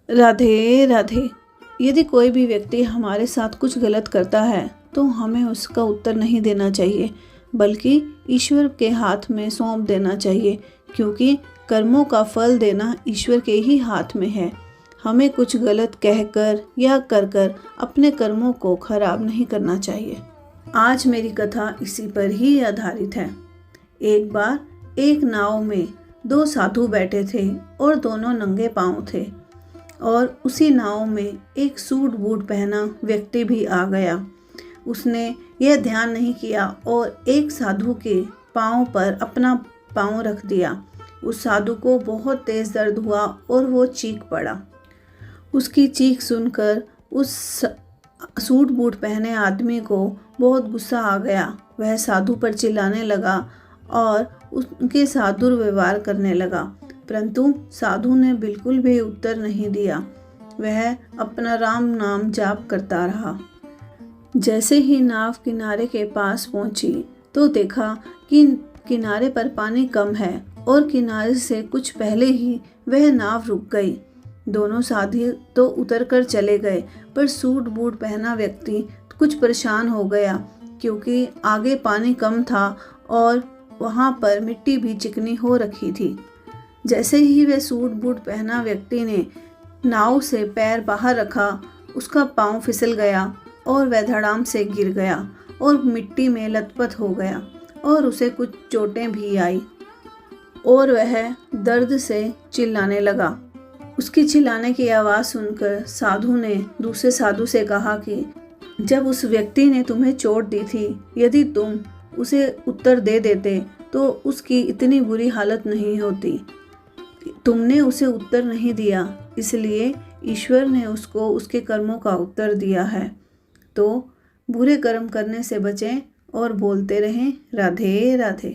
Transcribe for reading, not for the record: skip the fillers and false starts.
राधे राधे। यदि कोई भी व्यक्ति हमारे साथ कुछ गलत करता है तो हमें उसका उत्तर नहीं देना चाहिए, बल्कि ईश्वर के हाथ में सौंप देना चाहिए, क्योंकि कर्मों का फल देना ईश्वर के ही हाथ में है। हमें कुछ गलत कहकर या कर कर अपने कर्मों को खराब नहीं करना चाहिए। आज मेरी कथा इसी पर ही आधारित है। एक बार एक नाव में दो साधु बैठे थे और दोनों नंगे पांव थे, और उसी नाव में एक सूट बूट पहना व्यक्ति भी आ गया। उसने यह ध्यान नहीं किया और एक साधु के पांव पर अपना पांव रख दिया। उस साधु को बहुत तेज दर्द हुआ और वो चीख पड़ा। उसकी चीख सुनकर उस सूट बूट पहने आदमी को बहुत गुस्सा आ गया। वह साधु पर चिल्लाने लगा और उनके साथ दुर्व्यवहार करने लगा, परंतु साधु ने बिल्कुल भी उत्तर नहीं दिया। वह अपना राम नाम जाप करता रहा। जैसे ही नाव किनारे के पास पहुंची तो देखा कि किनारे पर पानी कम है और किनारे से कुछ पहले ही वह नाव रुक गई। दोनों साथी तो उतर कर चले गए, पर सूट बूट पहना व्यक्ति कुछ परेशान हो गया, क्योंकि आगे पानी कम था और वहाँ पर मिट्टी भी चिकनी हो रखी थी। जैसे ही वह सूट बूट पहना व्यक्ति ने नाव से पैर बाहर रखा, उसका पांव फिसल गया और वह धड़ाम से गिर गया और मिट्टी में लथपथ हो गया और उसे कुछ चोटें भी आई और वह दर्द से चिल्लाने लगा। उसकी चिल्लाने की आवाज़ सुनकर साधु ने दूसरे साधु से कहा कि जब उस व्यक्ति ने तुम्हें चोट दी थी, यदि तुम उसे उत्तर दे देते तो उसकी इतनी बुरी हालत नहीं होती। तुमने उसे उत्तर नहीं दिया, इसलिए ईश्वर ने उसको उसके कर्मों का उत्तर दिया है। तो बुरे कर्म करने से बचें और बोलते रहें राधे राधे।